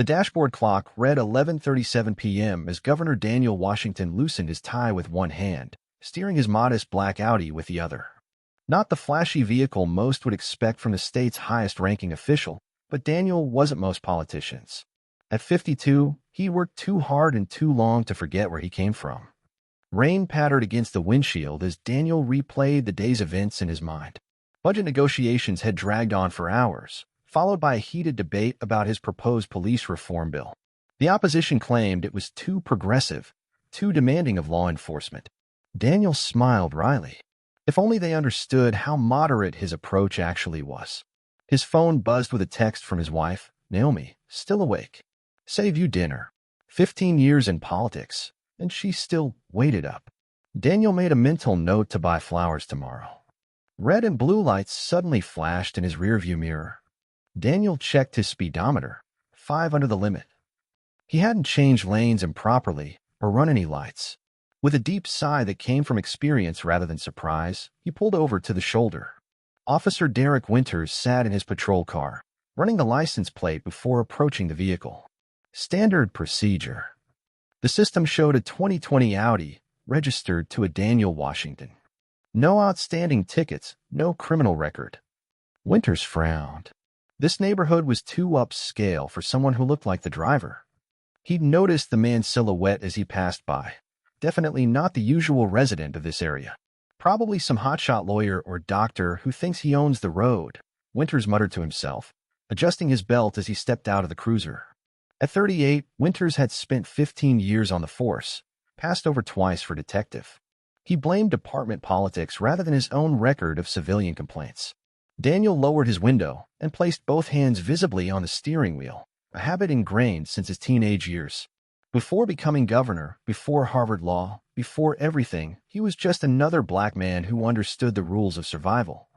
The dashboard clock read 11:37 p.m. as Governor Daniel Washington loosened his tie with one hand, steering his modest black Audi with the other. Not the flashy vehicle most would expect from the state's highest-ranking official, but Daniel wasn't most politicians. At 52, he worked too hard and too long to forget where he came from. Rain pattered against the windshield as Daniel replayed the day's events in his mind. Budget negotiations had dragged on for hours, followed by a heated debate about his proposed police reform bill. The opposition claimed it was too progressive, too demanding of law enforcement. Daniel smiled wryly. If only they understood how moderate his approach actually was. His phone buzzed with a text from his wife, Naomi, still awake. Save you dinner. 15 years in politics, and she still waited up. Daniel made a mental note to buy flowers tomorrow. Red and blue lights suddenly flashed in his rearview mirror. Daniel checked his speedometer, 5 under the limit. He hadn't changed lanes improperly or run any lights. With a deep sigh that came from experience rather than surprise, he pulled over to the shoulder. Officer Derek Winters sat in his patrol car, running the license plate before approaching the vehicle. Standard procedure. The system showed a 2020 Audi, registered to a Daniel Washington. No outstanding tickets, no criminal record. Winters frowned. This neighborhood was too upscale for someone who looked like the driver. He'd noticed the man's silhouette as he passed by. Definitely not the usual resident of this area. Probably some hotshot lawyer or doctor who thinks he owns the road, Winters muttered to himself, adjusting his belt as he stepped out of the cruiser. At 38, Winters had spent 15 years on the force, passed over twice for detective. He blamed department politics rather than his own record of civilian complaints. Daniel lowered his window and placed both hands visibly on the steering wheel, a habit ingrained since his teenage years. Before becoming governor, before Harvard Law, before everything, he was just another black man who understood the rules of survival.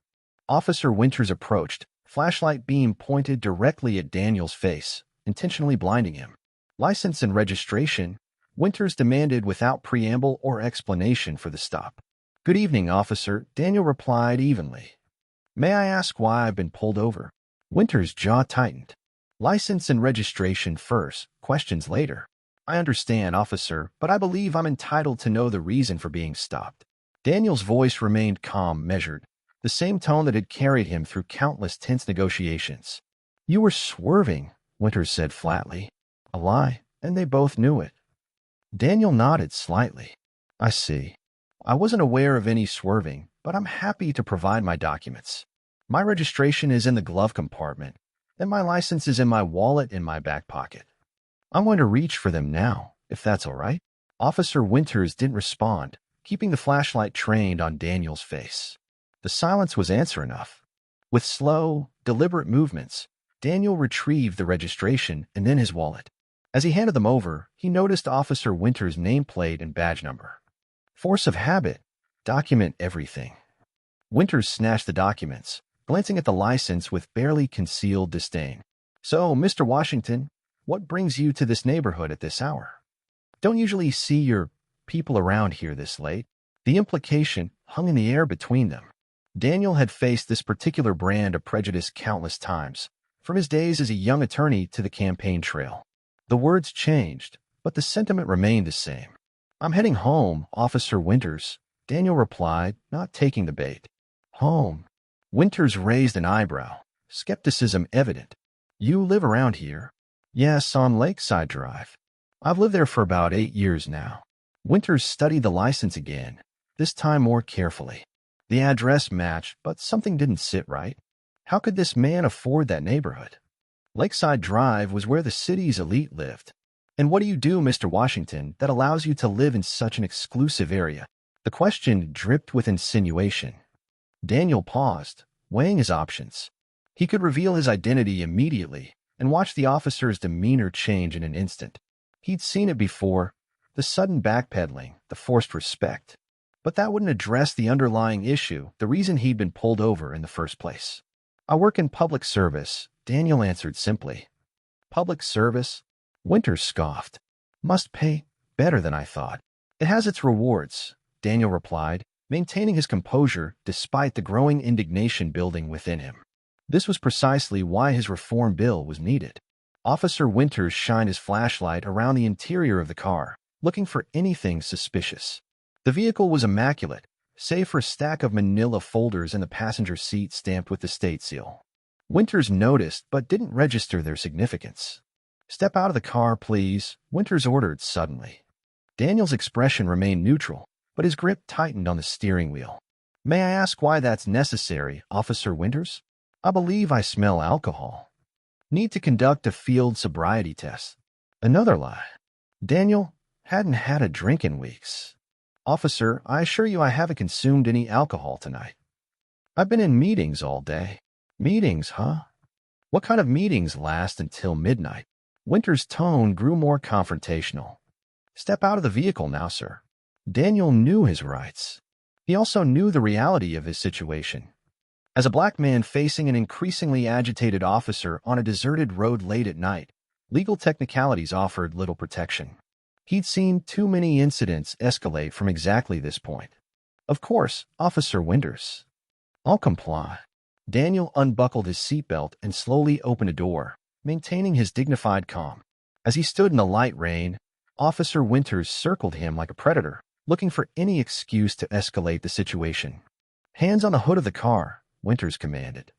Officer Winters approached, flashlight beam pointed directly at Daniel's face, intentionally blinding him. License and registration, Winters demanded without preamble or explanation for the stop. Good evening, officer, Daniel replied evenly. May I ask why I've been pulled over? Winters' jaw tightened. License and registration first, questions later. I understand, officer, but I believe I'm entitled to know the reason for being stopped. Daniel's voice remained calm, measured, the same tone that had carried him through countless tense negotiations. You were swerving, Winters said flatly. A lie, and they both knew it. Daniel nodded slightly. I see. I wasn't aware of any swerving, but I'm happy to provide my documents. My registration is in the glove compartment, and my license is in my wallet in my back pocket. I'm going to reach for them now, if that's all right. Officer Winters didn't respond, keeping the flashlight trained on Daniel's face. The silence was answer enough. With slow, deliberate movements, Daniel retrieved the registration and then his wallet. As he handed them over, he noticed Officer Winters' nameplate and badge number. Force of habit. Document everything. Winters snatched the documents, glancing at the license with barely concealed disdain. So, Mr. Washington, what brings you to this neighborhood at this hour? Don't usually see your people around here this late. The implication hung in the air between them. Daniel had faced this particular brand of prejudice countless times, from his days as a young attorney to the campaign trail. The words changed, but the sentiment remained the same. I'm heading home, Officer Winters, Daniel replied, not taking the bait. Home? Winters raised an eyebrow, skepticism evident. You live around here? Yes, on Lakeside Drive. I've lived there for about 8 years now. Winters studied the license again, this time more carefully. The address matched, but something didn't sit right. How could this man afford that neighborhood? Lakeside Drive was where the city's elite lived. And what do you do, Mr. Washington, that allows you to live in such an exclusive area? The question dripped with insinuation. Daniel paused, weighing his options. He could reveal his identity immediately and watch the officer's demeanor change in an instant. He'd seen it before, the sudden backpedaling, the forced respect. But that wouldn't address the underlying issue, the reason he'd been pulled over in the first place. I work in public service, Daniel answered simply. Public service? Winters scoffed. Must pay better than I thought. It has its rewards, Daniel replied, maintaining his composure despite the growing indignation building within him. This was precisely why his reform bill was needed. Officer Winters shined his flashlight around the interior of the car, looking for anything suspicious. The vehicle was immaculate, save for a stack of manila folders in the passenger seat stamped with the state seal. Winters noticed but didn't register their significance. "Step out of the car, please," Winters ordered suddenly. Daniel's expression remained neutral, but his grip tightened on the steering wheel. "May I ask why that's necessary, Officer Winters?" "I believe I smell alcohol. Need to conduct a field sobriety test." Another lie. Daniel hadn't had a drink in weeks. "Officer, I assure you I haven't consumed any alcohol tonight. I've been in meetings all day." "Meetings, huh? What kind of meetings last until midnight?" Winters' tone grew more confrontational. "Step out of the vehicle now, sir." Daniel knew his rights. He also knew the reality of his situation. As a black man facing an increasingly agitated officer on a deserted road late at night, legal technicalities offered little protection. He'd seen too many incidents escalate from exactly this point. "Of course, Officer Winters. I'll comply." Daniel unbuckled his seatbelt and slowly opened a door, maintaining his dignified calm. As he stood in the light rain, Officer Winters circled him like a predator, looking for any excuse to escalate the situation. "Hands on the hood of the car," Winters commanded.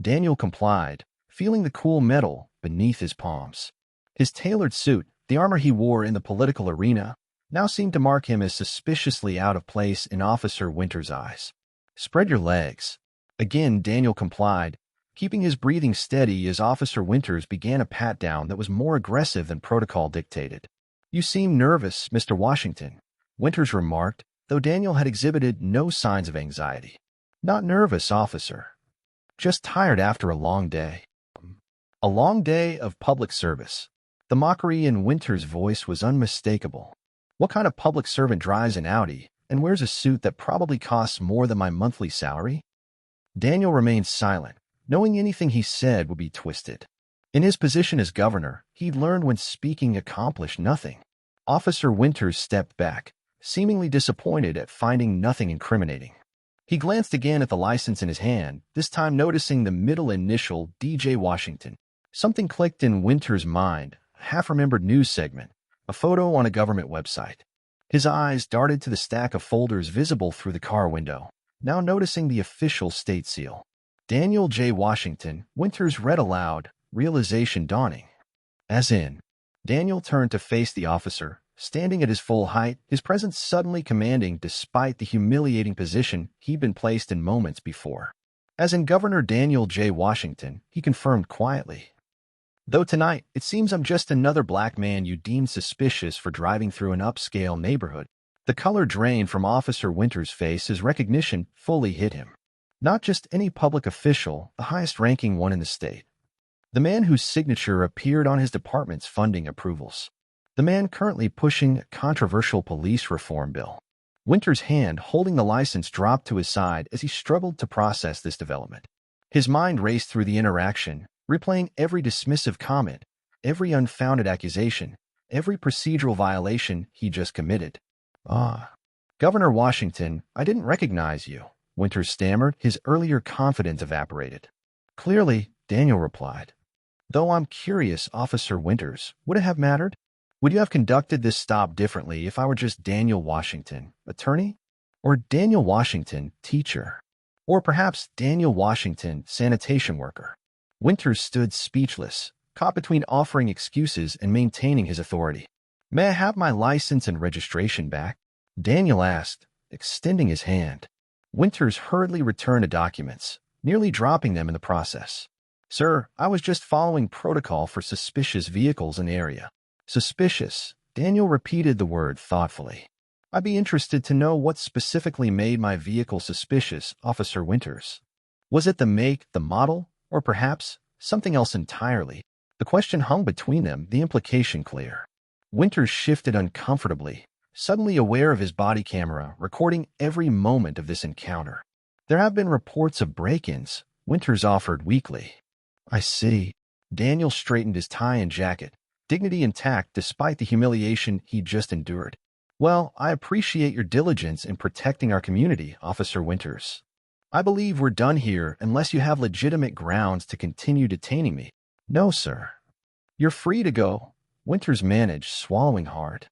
Daniel complied, feeling the cool metal beneath his palms. His tailored suit, the armor he wore in the political arena, now seemed to mark him as suspiciously out of place in Officer Winters' eyes. "Spread your legs." Again, Daniel complied, keeping his breathing steady as Officer Winters began a pat-down that was more aggressive than protocol dictated. "You seem nervous, Mr. Washington," Winters remarked, though Daniel had exhibited no signs of anxiety. "Not nervous, officer. Just tired after a long day." A long day of public service. The mockery in Winters' voice was unmistakable. "What kind of public servant drives an Audi and wears a suit that probably costs more than my monthly salary?" Daniel remained silent, knowing anything he said would be twisted. In his position as governor, he'd learned when speaking accomplished nothing. Officer Winters stepped back, seemingly disappointed at finding nothing incriminating. He glanced again at the license in his hand, this time noticing the middle initial DJ Washington. Something clicked in Winters' mind, a half-remembered news segment, a photo on a government website. His eyes darted to the stack of folders visible through the car window, now noticing the official state seal. "Daniel J. Washington," Winters read aloud, realization dawning. As in, Daniel turned to face the officer, standing at his full height, his presence suddenly commanding despite the humiliating position he'd been placed in moments before. As in Governor Daniel J. Washington, he confirmed quietly. "Though tonight, it seems I'm just another black man you deemed suspicious for driving through an upscale neighborhood." The color drained from Officer Winters' face as recognition fully hit him. Not just any public official, the highest-ranking one in the state. The man whose signature appeared on his department's funding approvals. The man currently pushing a controversial police reform bill. Winters' hand holding the license dropped to his side as he struggled to process this development. His mind raced through the interaction, replaying every dismissive comment, every unfounded accusation, every procedural violation he just committed. "Ah, Governor Washington, I didn't recognize you," Winters stammered, his earlier confidence evaporated. "Clearly," Daniel replied. "Though I'm curious, Officer Winters, would it have mattered? Would you have conducted this stop differently if I were just Daniel Washington, attorney? Or Daniel Washington, teacher? Or perhaps Daniel Washington, sanitation worker?" Winters stood speechless, caught between offering excuses and maintaining his authority. "May I have my license and registration back?" Daniel asked, extending his hand. Winters hurriedly returned the documents, nearly dropping them in the process. "Sir, I was just following protocol for suspicious vehicles in the area." "Suspicious," Daniel repeated the word thoughtfully. "I'd be interested to know what specifically made my vehicle suspicious, Officer Winters. Was it the make, the model, or perhaps something else entirely?" The question hung between them, the implication clear. Winters shifted uncomfortably, suddenly aware of his body camera recording every moment of this encounter. "There have been reports of break-ins," Winters offered weakly. "I see." Daniel straightened his tie and jacket, dignity intact despite the humiliation he'd just endured. "Well, I appreciate your diligence in protecting our community, Officer Winters. I believe we're done here unless you have legitimate grounds to continue detaining me." "No, sir. You're free to go, Winters managed, swallowing hard.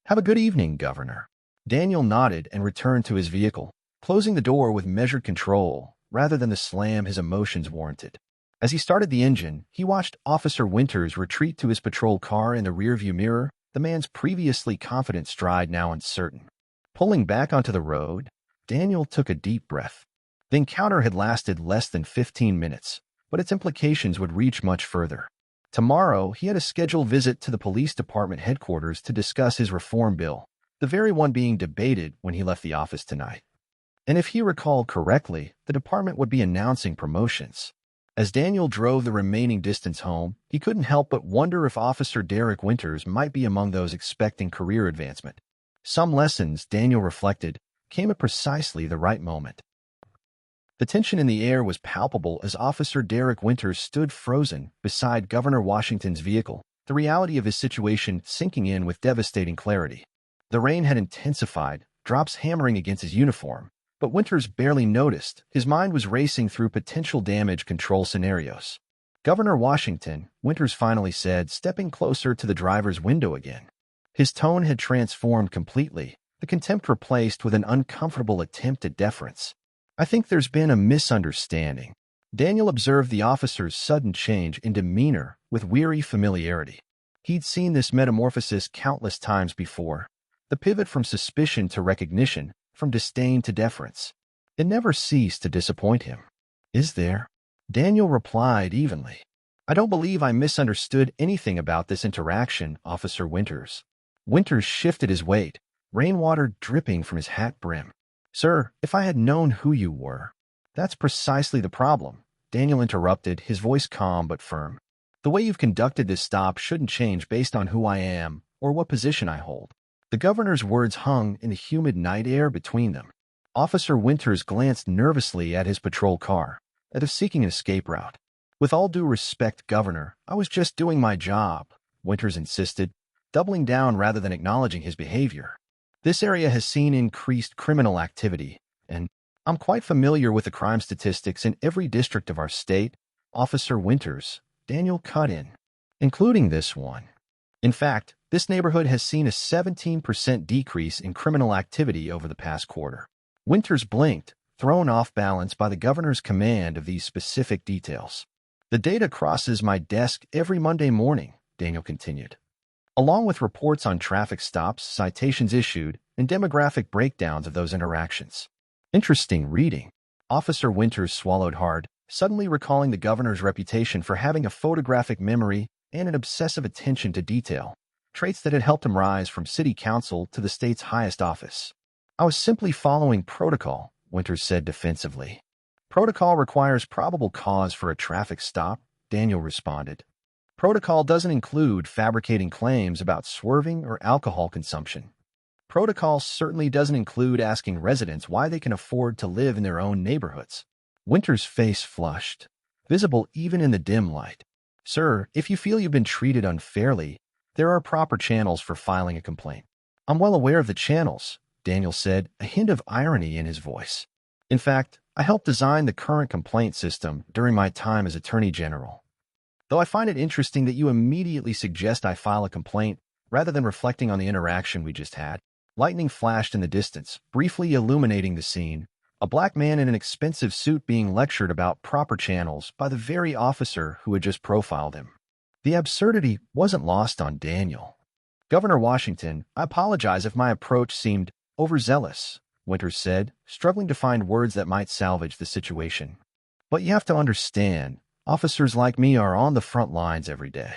Have a good evening, Governor. Daniel nodded and returned to his vehicle, closing the door with measured control rather than the slam his emotions warranted. As he started the engine, he watched Officer Winters retreat to his patrol car in the rearview mirror, the man's previously confident stride now uncertain. Pulling back onto the road, Daniel took a deep breath. The encounter had lasted less than 15 minutes, but its implications would reach much further. Tomorrow, he had a scheduled visit to the police department headquarters to discuss his reform bill, the very one being debated when he left the office tonight. And if he recalled correctly, the department would be announcing promotions. As Daniel drove the remaining distance home, he couldn't help but wonder if Officer Derek Winters might be among those expecting career advancement. Some lessons, Daniel reflected, came at precisely the right moment. The tension in the air was palpable as Officer Derek Winters stood frozen beside Governor Washington's vehicle, the reality of his situation sinking in with devastating clarity. The rain had intensified, drops hammering against his uniform, but Winters barely noticed. His mind was racing through potential damage control scenarios. Governor Washington, Winters finally said, stepping closer to the driver's window again. His tone had transformed completely, the contempt replaced with an uncomfortable attempt at deference. I think there's been a misunderstanding. Daniel observed the officer's sudden change in demeanor with weary familiarity. He'd seen this metamorphosis countless times before, the pivot from suspicion to recognition, from disdain to deference. It never ceased to disappoint him. Is there? Daniel replied evenly. I don't believe I misunderstood anything about this interaction, Officer Winters. Winters shifted his weight, rainwater dripping from his hat brim. Sir, if I had known who you were. That's precisely the problem, Daniel interrupted, his voice calm but firm. The way you've conducted this stop shouldn't change based on who I am or what position I hold. The governor's words hung in the humid night air between them. Officer Winters glanced nervously at his patrol car, as if seeking an escape route. With all due respect, Governor, I was just doing my job, Winters insisted, doubling down rather than acknowledging his behavior. This area has seen increased criminal activity, and I'm quite familiar with the crime statistics in every district of our state, Officer Winters, Daniel cut in, including this one. In fact, this neighborhood has seen a 17% decrease in criminal activity over the past quarter. Winters blinked, thrown off balance by the governor's command of these specific details. The data crosses my desk every Monday morning, Daniel continued, along with reports on traffic stops, citations issued, and demographic breakdowns of those interactions. Interesting reading. Officer Winters swallowed hard, suddenly recalling the governor's reputation for having a photographic memory and an obsessive attention to detail, traits that had helped him rise from city council to the state's highest office. I was simply following protocol, Winters said defensively. Protocol requires probable cause for a traffic stop, Daniel responded. Protocol doesn't include fabricating claims about swerving or alcohol consumption. Protocol certainly doesn't include asking residents why they can afford to live in their own neighborhoods. Winters' face flushed, visible even in the dim light. Sir, if you feel you've been treated unfairly, there are proper channels for filing a complaint. I'm well aware of the channels, Daniel said, a hint of irony in his voice. In fact, I helped design the current complaint system during my time as Attorney General. Though I find it interesting that you immediately suggest I file a complaint rather than reflecting on the interaction we just had. Lightning flashed in the distance, briefly illuminating the scene, a black man in an expensive suit being lectured about proper channels by the very officer who had just profiled him. The absurdity wasn't lost on Daniel. Governor Washington, I apologize if my approach seemed overzealous, Winters said, struggling to find words that might salvage the situation. But you have to understand, officers like me are on the front lines every day.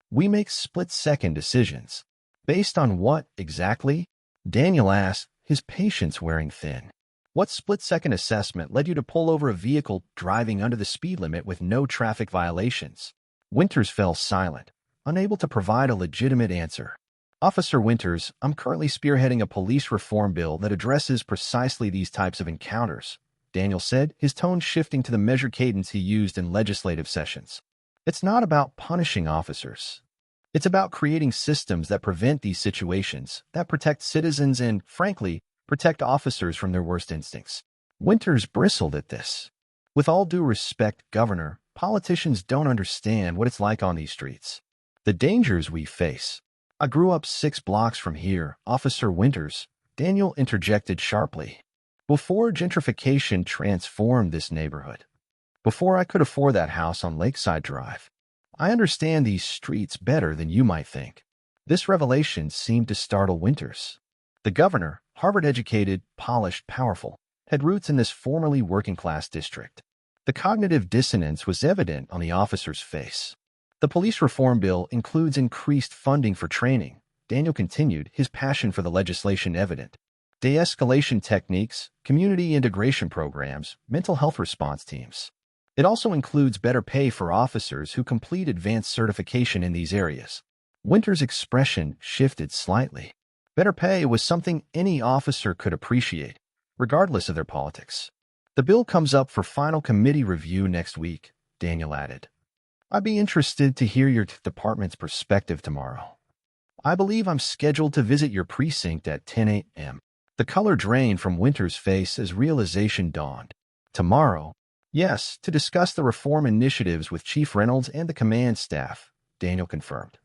We make split-second decisions. Based on what, exactly? Daniel asked, his patience wearing thin. What split-second assessment led you to pull over a vehicle driving under the speed limit with no traffic violations? Winters fell silent, unable to provide a legitimate answer. Officer Winters, I'm currently spearheading a police reform bill that addresses precisely these types of encounters, Daniel said, his tone shifting to the measured cadence he used in legislative sessions. It's not about punishing officers. It's about creating systems that prevent these situations, that protect citizens and, frankly, protect officers from their worst instincts. Winters bristled at this. With all due respect, Governor, politicians don't understand what it's like on these streets. The dangers we face. I grew up 6 blocks from here, Officer Winters, Daniel interjected sharply. Before gentrification transformed this neighborhood. Before I could afford that house on Lakeside Drive. I understand these streets better than you might think. This revelation seemed to startle Winters. The governor, Harvard-educated, polished, powerful, had roots in this formerly working-class district. The cognitive dissonance was evident on the officer's face. The police reform bill includes increased funding for training, Daniel continued, his passion for the legislation evident. De-escalation techniques, community integration programs, mental health response teams. It also includes better pay for officers who complete advanced certification in these areas. Winters' expression shifted slightly. Better pay was something any officer could appreciate, regardless of their politics. The bill comes up for final committee review next week, Daniel added. I'd be interested to hear your department's perspective tomorrow. I believe I'm scheduled to visit your precinct at 10 a.m. The color drained from Winters' face as realization dawned. Tomorrow? Yes, to discuss the reform initiatives with Chief Reynolds and the command staff, Daniel confirmed.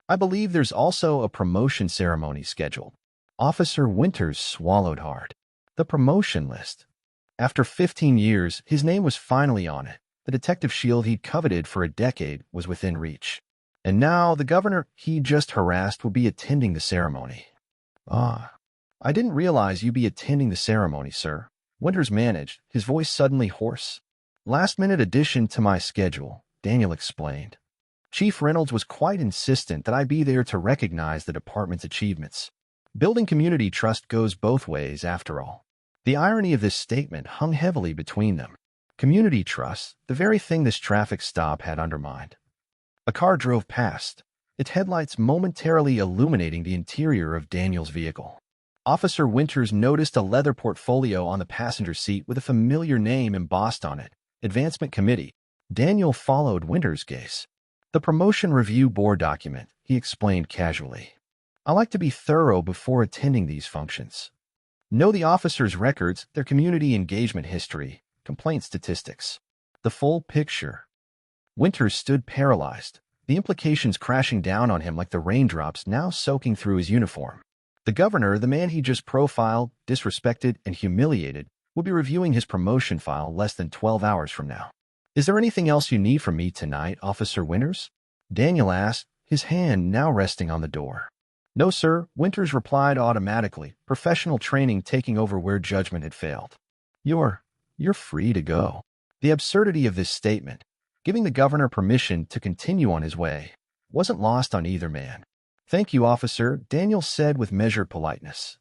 I believe there's also a promotion ceremony scheduled. Officer Winters swallowed hard. The promotion list. After 15 years, his name was finally on it. The detective shield he'd coveted for a decade was within reach. And now the governor he just harassed will be attending the ceremony. Ah, I didn't realize you'd be attending the ceremony, sir. Winters managed, his voice suddenly hoarse. Last-minute addition to my schedule, Daniel explained. Chief Reynolds was quite insistent that I be there to recognize the department's achievements. Building community trust goes both ways, after all. The irony of this statement hung heavily between them. Community trust, the very thing this traffic stop had undermined. A car drove past, its headlights momentarily illuminating the interior of Daniel's vehicle. Officer Winters noticed a leather portfolio on the passenger seat with a familiar name embossed on it, Advancement Committee. Daniel followed Winters' gaze. The Promotion Review Board document, he explained casually. I like to be thorough before attending these functions. Know the officers' records, their community engagement history, complaint statistics. The full picture. Winters stood paralyzed, the implications crashing down on him like the raindrops now soaking through his uniform. The governor, the man he just profiled, disrespected, and humiliated, will be reviewing his promotion file less than 12 hours from now. Is there anything else you need from me tonight, Officer Winters? Daniel asked, his hand now resting on the door. No, sir, Winters replied automatically, professional training taking over where judgment had failed. You're free to go. The absurdity of this statement, giving the governor permission to continue on his way, wasn't lost on either man. Thank you, officer, Daniel said with measured politeness.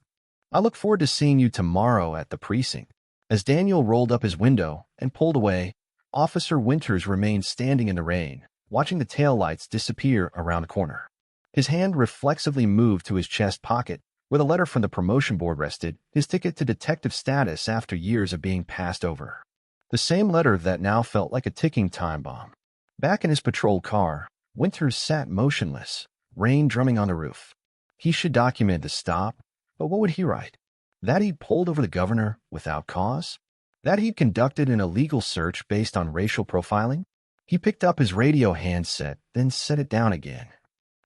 I look forward to seeing you tomorrow at the precinct. As Daniel rolled up his window and pulled away, Officer Winters remained standing in the rain, watching the taillights disappear around the corner. His hand reflexively moved to his chest pocket, where the letter from the promotion board rested, his ticket to detective status after years of being passed over. The same letter that now felt like a ticking time bomb. Back in his patrol car, Winters sat motionless, rain drumming on the roof. He should document the stop, but what would he write? That he'd pulled over the governor without cause? That he'd conducted an illegal search based on racial profiling? He picked up his radio handset, then set it down again.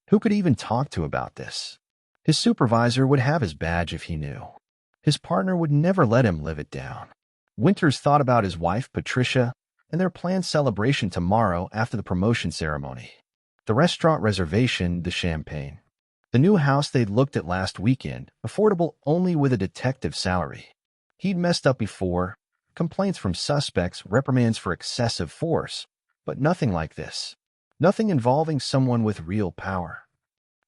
Who could even talk to about this? His supervisor would have his badge if he knew. His partner would never let him live it down. Winters thought about his wife, Patricia, and their planned celebration tomorrow after the promotion ceremony. The restaurant reservation, the champagne. The new house they'd looked at last weekend, affordable only with a detective salary. He'd messed up before, complaints from suspects, reprimands for excessive force, but nothing like this. Nothing involving someone with real power.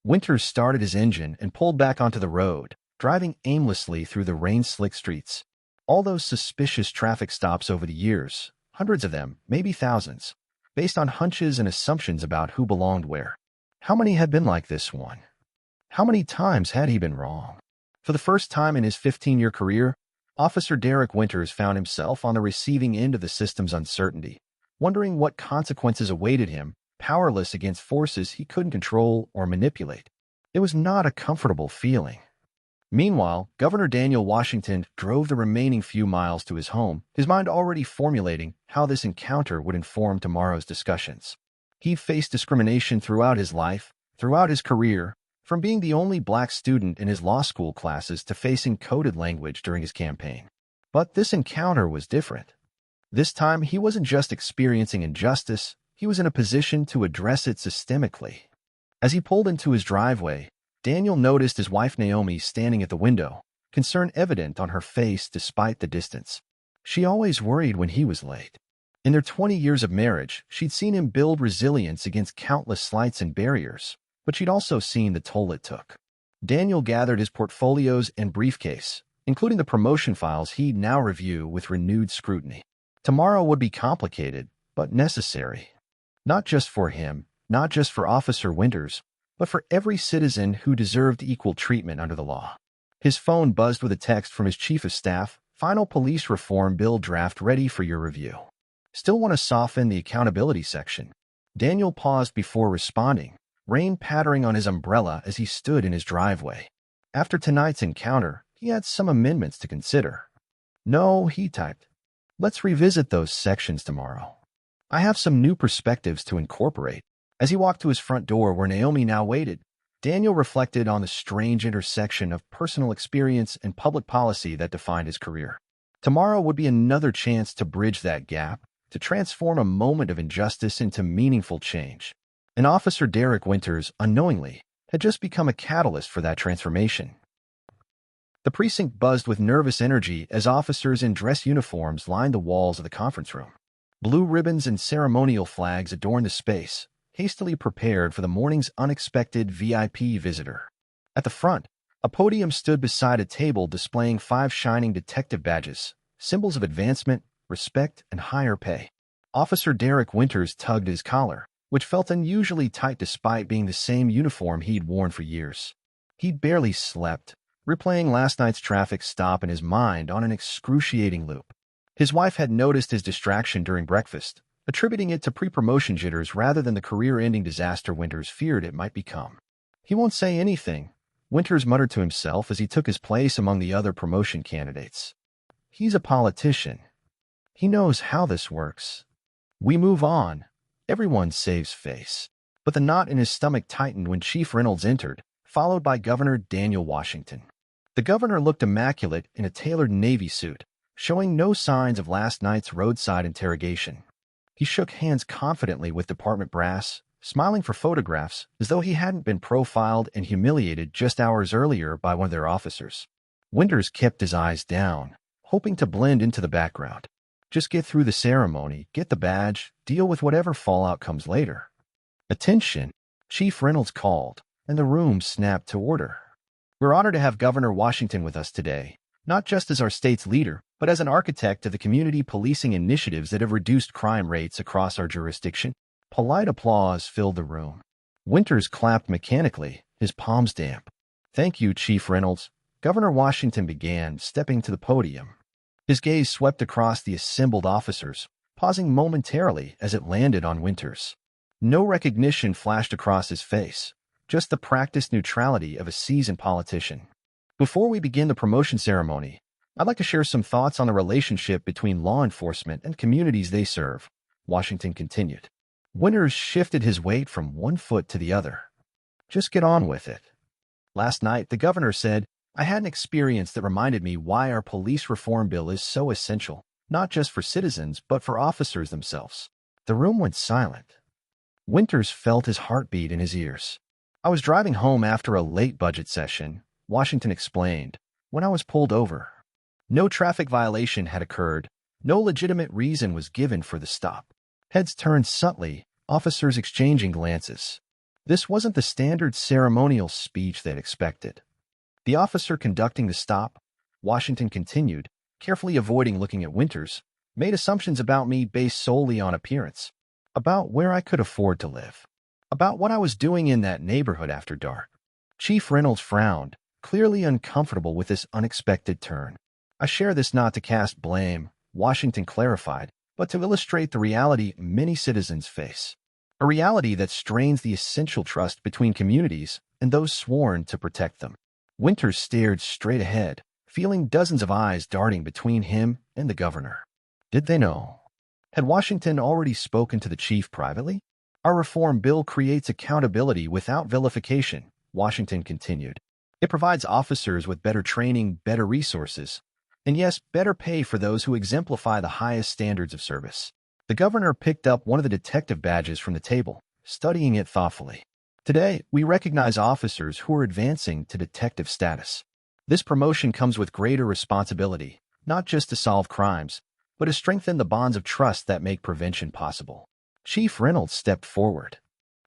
Winters started his engine and pulled back onto the road, driving aimlessly through the rain-slick streets. All those suspicious traffic stops over the years, hundreds of them, maybe thousands, based on hunches and assumptions about who belonged where. How many had been like this one? How many times had he been wrong? For the first time in his 15-year career, Officer Derek Winters found himself on the receiving end of the system's uncertainty, wondering what consequences awaited him, powerless against forces he couldn't control or manipulate. It was not a comfortable feeling. Meanwhile, Governor Daniel Washington drove the remaining few miles to his home, his mind already formulating how this encounter would inform tomorrow's discussions. He faced discrimination throughout his life, Throughout his career, from being the only black student in his law school classes to facing coded language during his campaign. But this encounter was different. This time, he wasn't just experiencing injustice, he was in a position to address it systemically. As he pulled into his driveway, Daniel noticed his wife Naomi standing at the window, concern evident on her face despite the distance. She always worried when he was late. In their 20 years of marriage, she'd seen him build resilience against countless slights and barriers, but she'd also seen the toll it took. Daniel gathered his portfolios and briefcase, including the promotion files he'd now review with renewed scrutiny. Tomorrow would be complicated, but necessary. Not just for him, not just for Officer Winters, but for every citizen who deserved equal treatment under the law. His phone buzzed with a text from his chief of staff, "Final police reform bill draft ready for your review. Still want to soften the accountability section." Daniel paused before responding, rain pattering on his umbrella as he stood in his driveway. After tonight's encounter, he had some amendments to consider. "No," he typed. "Let's revisit those sections tomorrow. I have some new perspectives to incorporate." As he walked to his front door where Naomi now waited, Daniel reflected on the strange intersection of personal experience and public policy that defined his career. Tomorrow would be another chance to bridge that gap, to transform a moment of injustice into meaningful change. And Officer Derek Winters, unknowingly, had just become a catalyst for that transformation. The precinct buzzed with nervous energy as officers in dress uniforms lined the walls of the conference room. Blue ribbons and ceremonial flags adorned the space, hastily prepared for the morning's unexpected VIP visitor. At the front, a podium stood beside a table displaying 5 shining detective badges, symbols of advancement, respect, and higher pay. Officer Derek Winters tugged his collar, which felt unusually tight despite being the same uniform he'd worn for years. He'd barely slept, replaying last night's traffic stop in his mind on an excruciating loop. His wife had noticed his distraction during breakfast, attributing it to pre-promotion jitters rather than the career-ending disaster Winters feared it might become. "He won't say anything," Winters muttered to himself as he took his place among the other promotion candidates. "He's a politician. He knows how this works. We move on. Everyone saves face." But the knot in his stomach tightened when Chief Reynolds entered, followed by Governor Daniel Washington. The governor looked immaculate in a tailored Navy suit, showing no signs of last night's roadside interrogation. He shook hands confidently with department brass, smiling for photographs as though he hadn't been profiled and humiliated just hours earlier by one of their officers. Winters kept his eyes down, hoping to blend into the background. Just get through the ceremony, get the badge, deal with whatever fallout comes later. "Attention," Chief Reynolds called, and the room snapped to order. "We're honored to have Governor Washington with us today, not just as our state's leader, but as an architect of the community policing initiatives that have reduced crime rates across our jurisdiction." Polite applause filled the room. Winters clapped mechanically, his palms damp. "Thank you, Chief Reynolds," Governor Washington began, stepping to the podium. His gaze swept across the assembled officers, pausing momentarily as it landed on Winters. No recognition flashed across his face, just the practiced neutrality of a seasoned politician. "Before we begin the promotion ceremony, I'd like to share some thoughts on the relationship between law enforcement and communities they serve," Washington continued. Winters shifted his weight from one foot to the other. "Just get on with it." "Last night, the governor said, I had an experience that reminded me why our police reform bill is so essential, not just for citizens, but for officers themselves." The room went silent. Winters felt his heartbeat in his ears. "I was driving home after a late budget session," Washington explained, "when I was pulled over. No traffic violation had occurred. No legitimate reason was given for the stop. Heads turned subtly, officers exchanging glances. This wasn't the standard ceremonial speech they'd expected. The officer conducting the stop," Washington continued, carefully avoiding looking at Winters, "made assumptions about me based solely on appearance, about where I could afford to live, about what I was doing in that neighborhood after dark." Chief Reynolds frowned, clearly uncomfortable with this unexpected turn. "I share this not to cast blame," Washington clarified, "but to illustrate the reality many citizens face. A reality that strains the essential trust between communities and those sworn to protect them." Winters stared straight ahead, feeling dozens of eyes darting between him and the governor. Did they know? Had Washington already spoken to the chief privately? Our reform bill creates accountability without vilification, Washington continued. It provides officers with better training, better resources, and yes, better pay for those who exemplify the highest standards of service. The governor picked up one of the detective badges from the table, studying it thoughtfully. Today, we recognize officers who are advancing to detective status. This promotion comes with greater responsibility, not just to solve crimes, but to strengthen the bonds of trust that make prevention possible. Chief Reynolds stepped forward.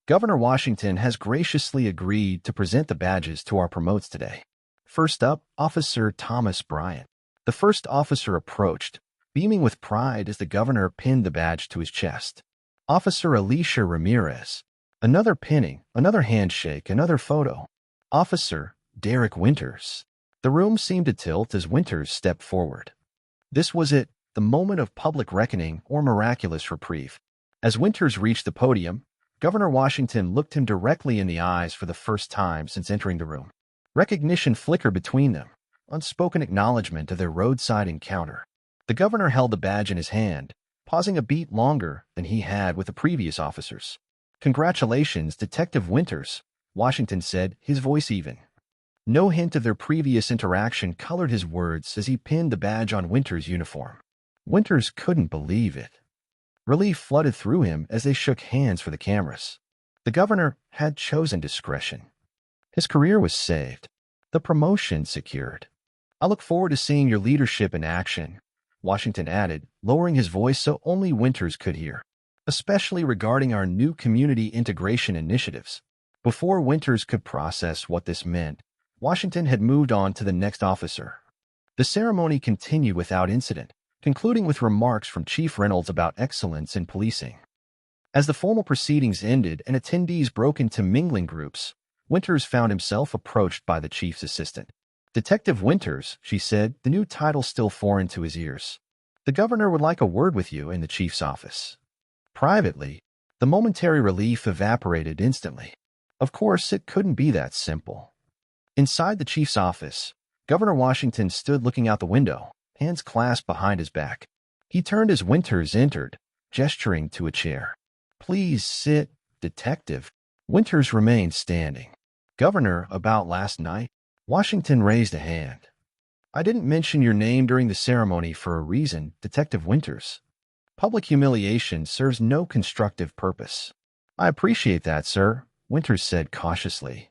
Governor Washington has graciously agreed to present the badges to our promotes today. First up, Officer Thomas Bryant. The first officer approached, beaming with pride as the governor pinned the badge to his chest. Officer Alicia Ramirez. Another pinning, another handshake, another photo. Officer Derek Winters. The room seemed to tilt as Winters stepped forward. This was it, the moment of public reckoning or miraculous reprieve. As Winters reached the podium, Governor Washington looked him directly in the eyes for the first time since entering the room. Recognition flickered between them, unspoken acknowledgement of their roadside encounter. The governor held the badge in his hand, pausing a beat longer than he had with the previous officers. "Congratulations, Detective Winters," Washington said, his voice even. No hint of their previous interaction colored his words as he pinned the badge on Winters' uniform. Winters couldn't believe it. Relief flooded through him as they shook hands for the cameras. The governor had chosen discretion. His career was saved. The promotion secured. "I look forward to seeing your leadership in action," Washington added, lowering his voice so only Winters could hear, "especially regarding our new community integration initiatives." Before Winters could process what this meant, Washington had moved on to the next officer. The ceremony continued without incident, concluding with remarks from Chief Reynolds about excellence in policing. As the formal proceedings ended and attendees broke into mingling groups, Winters found himself approached by the chief's assistant. "Detective Winters," she said, the new title still foreign to his ears. "The governor would like a word with you in the chief's office." Privately, the momentary relief evaporated instantly. Of course, it couldn't be that simple. Inside the chief's office, Governor Washington stood looking out the window, hands clasped behind his back. He turned as Winters entered, gesturing to a chair. "Please sit, Detective." Winters remained standing. "Governor, about last night?" Washington raised a hand. "I didn't mention your name during the ceremony for a reason, Detective Winters. Public humiliation serves no constructive purpose." "I appreciate that, sir," Winters said cautiously.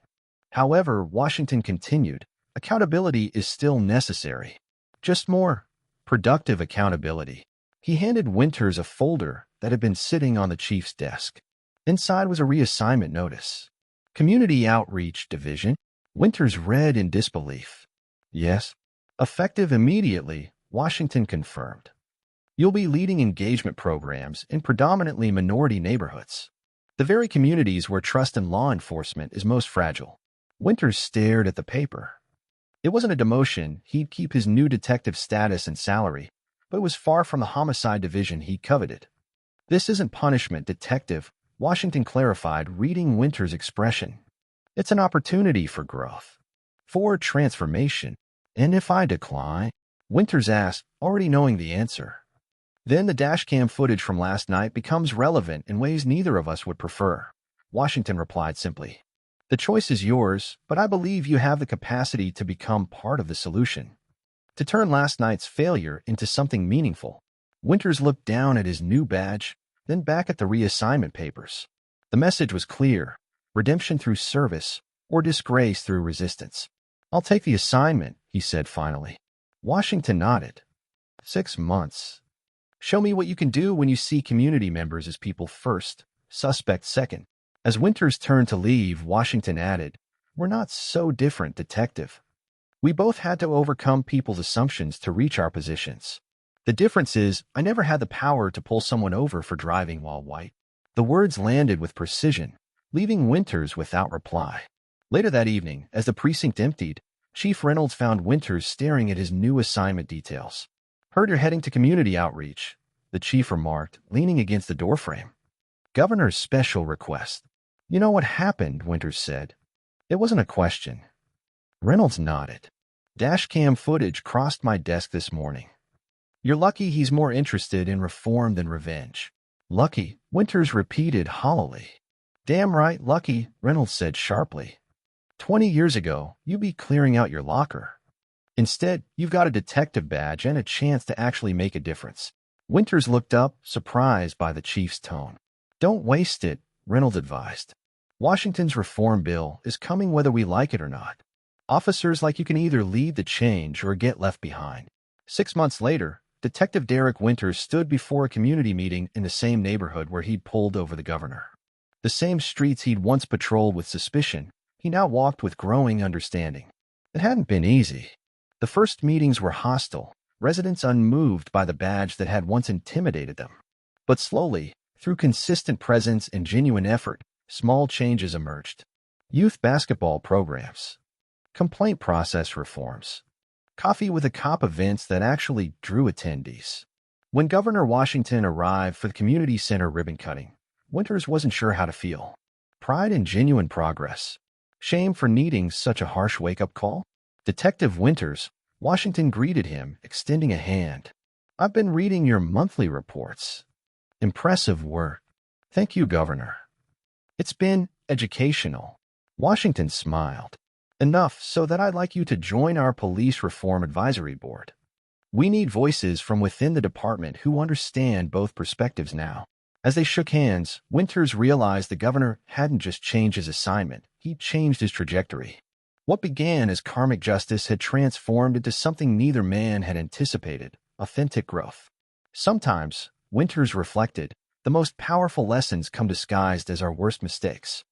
However, Washington continued, "Accountability is still necessary. Just more productive accountability." He handed Winters a folder that had been sitting on the chief's desk. Inside was a reassignment notice. "Community Outreach Division." Winters read in disbelief. "Yes." "Effective immediately," Washington confirmed. "You'll be leading engagement programs in predominantly minority neighborhoods, the very communities where trust in law enforcement is most fragile." Winters stared at the paper. It wasn't a demotion. He'd keep his new detective status and salary, but it was far from the homicide division he coveted. "This isn't punishment, Detective," Washington clarified, reading Winters' expression. "It's an opportunity for growth, for transformation." "And if I decline?" Winters asked, already knowing the answer. "Then the dashcam footage from last night becomes relevant in ways neither of us would prefer," Washington replied simply. "The choice is yours, but I believe you have the capacity to become part of the solution, to turn last night's failure into something meaningful." Winters looked down at his new badge, then back at the reassignment papers. The message was clear: redemption through service or disgrace through resistance. "I'll take the assignment," he said finally. Washington nodded. 6 months. "Show me what you can do when you see community members as people first, suspect second." As Winters turned to leave, Washington added, "We're not so different, Detective. We both had to overcome people's assumptions to reach our positions. The difference is, I never had the power to pull someone over for driving while white." The words landed with precision, leaving Winters without reply. Later that evening, as the precinct emptied, Chief Reynolds found Winters staring at his new assignment details. "Heard you're heading to community outreach," the chief remarked, leaning against the doorframe. "Governor's special request." "You know what happened," Winters said. It wasn't a question. Reynolds nodded. "Dashcam footage crossed my desk this morning. You're lucky he's more interested in reform than revenge." "Lucky," Winters repeated hollowly. Damn right, Lucky, Reynolds said sharply. 20 years ago, you'd be clearing out your locker. Instead, you've got a detective badge and a chance to actually make a difference. Winters looked up, surprised by the chief's tone. Don't waste it, Reynolds advised. Washington's reform bill is coming whether we like it or not. Officers like you can either lead the change or get left behind. 6 months later, Detective Derek Winters stood before a community meeting in the same neighborhood where he'd pulled over the governor. The same streets he'd once patrolled with suspicion, he now walked with growing understanding. It hadn't been easy. The first meetings were hostile, residents unmoved by the badge that had once intimidated them. But slowly, through consistent presence and genuine effort, small changes emerged. Youth basketball programs, complaint process reforms, coffee with a cop events that actually drew attendees. When Governor Washington arrived for the community center ribbon cutting, Winters wasn't sure how to feel. Pride in genuine progress. Shame for needing such a harsh wake-up call? Detective Winters, Washington greeted him, extending a hand. I've been reading your monthly reports. Impressive work. Thank you, Governor. It's been educational. Washington smiled. Enough so that I'd like you to join our Police Reform Advisory Board. We need voices from within the department who understand both perspectives now. As they shook hands, Winters realized the governor hadn't just changed his assignment, he'd changed his trajectory. What began as karmic justice had transformed into something neither man had anticipated, authentic growth. Sometimes, Winters reflected, the most powerful lessons come disguised as our worst mistakes.